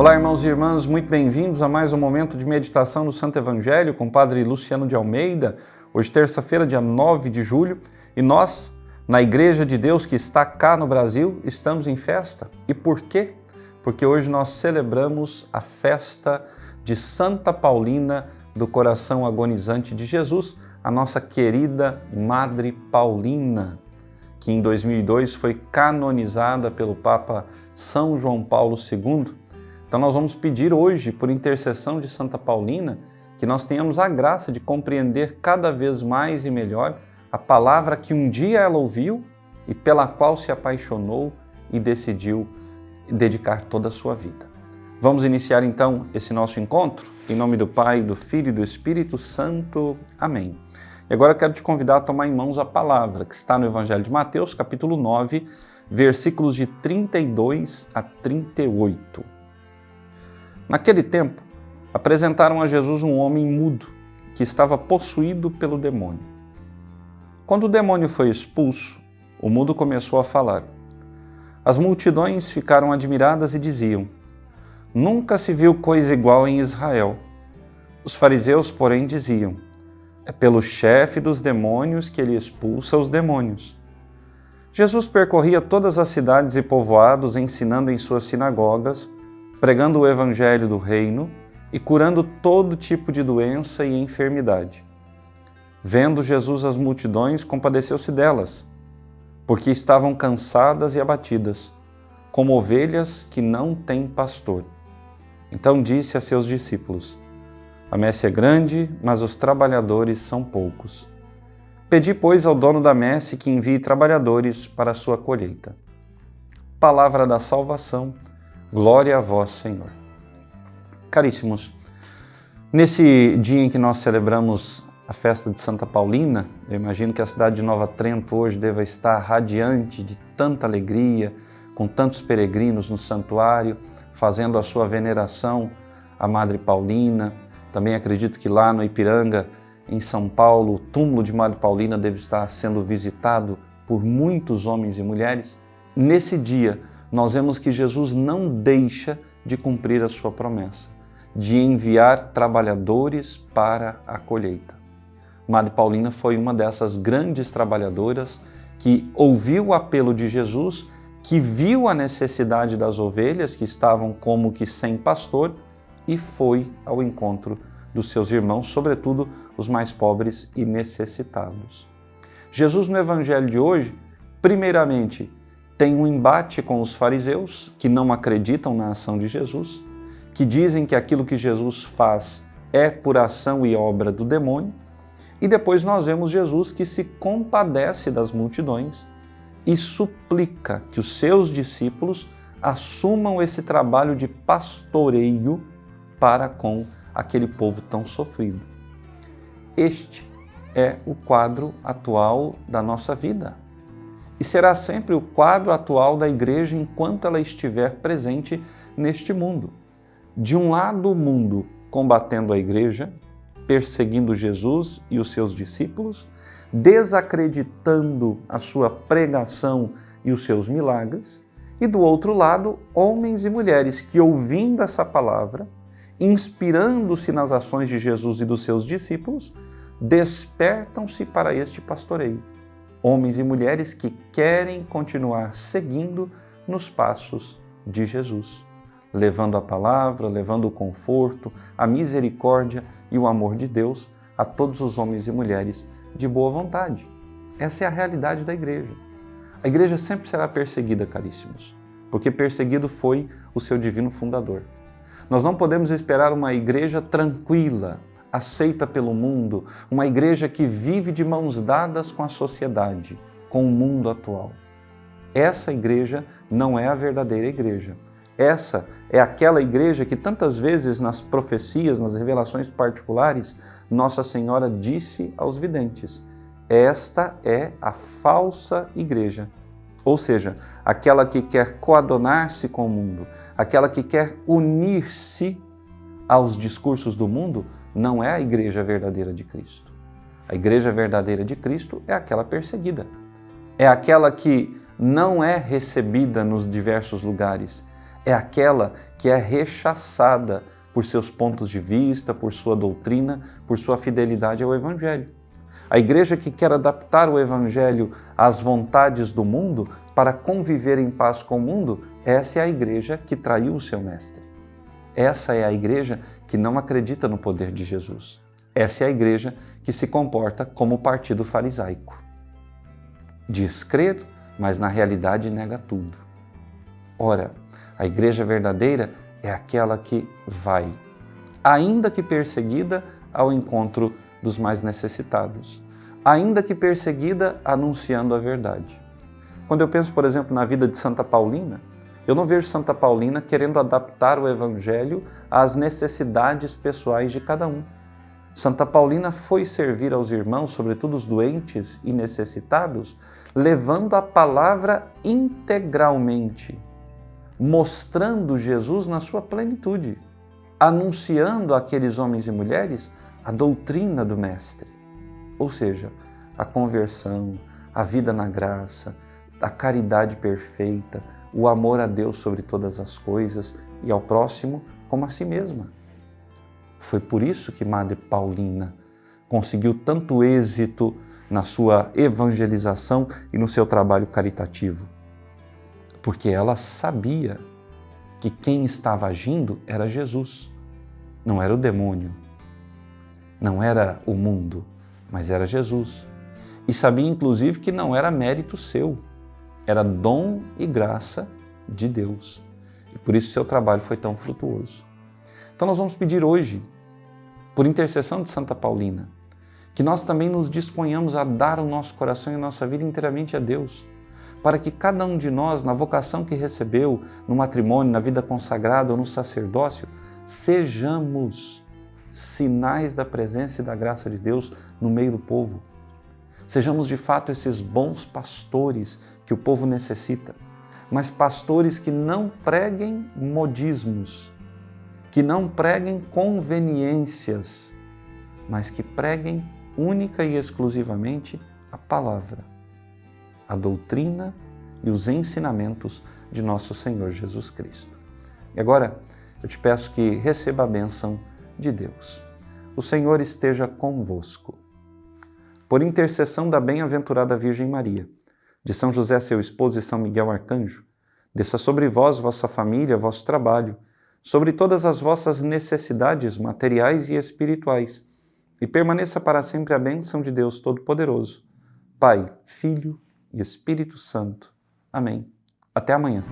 Olá, irmãos e irmãs, muito bem-vindos a mais um momento de meditação no Santo Evangelho com o Padre Luciano de Almeida. Hoje, terça-feira, dia 9 de julho, e nós, na Igreja de Deus que está cá no Brasil, estamos em festa. E por quê? Porque hoje nós celebramos a festa de Santa Paulina do Coração Agonizante de Jesus, a nossa querida Madre Paulina, que em 2002 foi canonizada pelo Papa São João Paulo II. Então nós vamos pedir hoje, por intercessão de Santa Paulina, que nós tenhamos a graça de compreender cada vez mais e melhor a palavra que um dia ela ouviu e pela qual se apaixonou e decidiu dedicar toda a sua vida. Vamos iniciar então esse nosso encontro? Em nome do Pai, do Filho e do Espírito Santo. Amém. E agora eu quero te convidar a tomar em mãos a palavra que está no Evangelho de Mateus, capítulo 9, versículos de 32 a 38. Naquele tempo, apresentaram a Jesus um homem mudo, que estava possuído pelo demônio. Quando o demônio foi expulso, o mudo começou a falar. As multidões ficaram admiradas e diziam: "Nunca se viu coisa igual em Israel." Os fariseus, porém, diziam: "É pelo chefe dos demônios que ele expulsa os demônios." Jesus percorria todas as cidades e povoados, ensinando em suas sinagogas, pregando o evangelho do reino e curando todo tipo de doença e enfermidade. Vendo Jesus as multidões, compadeceu-se delas, porque estavam cansadas e abatidas, como ovelhas que não têm pastor. Então disse a seus discípulos: "A messe é grande, mas os trabalhadores são poucos. Pedi, pois, ao dono da messe que envie trabalhadores para a sua colheita." Palavra da salvação. Glória a vós, Senhor. Caríssimos, nesse dia em que nós celebramos a festa de Santa Paulina, eu imagino que a cidade de Nova Trento hoje deva estar radiante de tanta alegria, com tantos peregrinos no santuário, fazendo a sua veneração à Madre Paulina. Também acredito que lá no Ipiranga, em São Paulo, o túmulo de Madre Paulina deve estar sendo visitado por muitos homens e mulheres. Nesse dia, nós vemos que Jesus não deixa de cumprir a sua promessa, de enviar trabalhadores para a colheita. Madre Paulina foi uma dessas grandes trabalhadoras que ouviu o apelo de Jesus, que viu a necessidade das ovelhas que estavam como que sem pastor e foi ao encontro dos seus irmãos, sobretudo os mais pobres e necessitados. Jesus, no Evangelho de hoje, primeiramente, tem um embate com os fariseus, que não acreditam na ação de Jesus, que dizem que aquilo que Jesus faz é por ação e obra do demônio. E depois nós vemos Jesus que se compadece das multidões e suplica que os seus discípulos assumam esse trabalho de pastoreio para com aquele povo tão sofrido. Este é o quadro atual da nossa vida. E será sempre o quadro atual da Igreja enquanto ela estiver presente neste mundo. De um lado, o mundo combatendo a Igreja, perseguindo Jesus e os seus discípulos, desacreditando a sua pregação e os seus milagres, e do outro lado, homens e mulheres que, ouvindo essa palavra, inspirando-se nas ações de Jesus e dos seus discípulos, despertam-se para este pastoreio. Homens e mulheres que querem continuar seguindo nos passos de Jesus, levando a palavra, levando o conforto, a misericórdia e o amor de Deus a todos os homens e mulheres de boa vontade. Essa é a realidade da Igreja. A Igreja sempre será perseguida, caríssimos, porque perseguido foi o seu divino fundador. Nós não podemos esperar uma Igreja tranquila, aceita pelo mundo, uma Igreja que vive de mãos dadas com a sociedade, com o mundo atual. Essa Igreja não é a verdadeira Igreja. Essa é aquela Igreja que tantas vezes nas profecias, nas revelações particulares, Nossa Senhora disse aos videntes: esta é a falsa Igreja. Ou seja, aquela que quer coadunar-se com o mundo, aquela que quer unir-se aos discursos do mundo, não é a Igreja verdadeira de Cristo. A Igreja verdadeira de Cristo é aquela perseguida. É aquela que não é recebida nos diversos lugares. é aquela que é rechaçada por seus pontos de vista, por sua doutrina, por sua fidelidade ao Evangelho. A igreja que quer adaptar o Evangelho às vontades do mundo para conviver em paz com o mundo, essa é a igreja que traiu o seu mestre. Essa é a igreja que não acredita no poder de Jesus. Essa é a igreja que se comporta como o partido farisaico. Diz crer, mas na realidade nega tudo. Ora, a igreja verdadeira é aquela que vai, ainda que perseguida, ao encontro dos mais necessitados, ainda que perseguida, anunciando a verdade. Quando eu penso, por exemplo, na vida de Santa Paulina, eu não vejo Santa Paulina querendo adaptar o Evangelho às necessidades pessoais de cada um. Santa Paulina foi servir aos irmãos, sobretudo os doentes e necessitados, levando a palavra integralmente, mostrando Jesus na sua plenitude, anunciando àqueles homens e mulheres a doutrina do Mestre, ou seja, a conversão, a vida na graça, a caridade perfeita, o amor a Deus sobre todas as coisas e ao próximo como a si mesma. Foi por isso que Madre Paulina conseguiu tanto êxito na sua evangelização e no seu trabalho caritativo, porque ela sabia que quem estava agindo era Jesus, não era o demônio, não era o mundo, mas era Jesus. E sabia inclusive que não era mérito seu, era dom e graça de Deus. E por isso seu trabalho foi tão frutuoso. Então nós vamos pedir hoje, por intercessão de Santa Paulina, que nós também nos disponhamos a dar o nosso coração e a nossa vida inteiramente a Deus, para que cada um de nós, na vocação que recebeu, no matrimônio, na vida consagrada ou no sacerdócio, sejamos sinais da presença e da graça de Deus no meio do povo. Sejamos de fato esses bons pastores que o povo necessita, mas pastores que não preguem modismos, que não preguem conveniências, mas que preguem única e exclusivamente a palavra, a doutrina e os ensinamentos de nosso Senhor Jesus Cristo. E agora eu te peço que receba a bênção de Deus. O Senhor esteja convosco. Por intercessão da bem-aventurada Virgem Maria, de São José, seu esposo, e São Miguel Arcanjo, desça sobre vós, vossa família, vosso trabalho, sobre todas as vossas necessidades materiais e espirituais, e permaneça para sempre a bênção de Deus Todo-Poderoso, Pai, Filho e Espírito Santo. Amém. Até amanhã.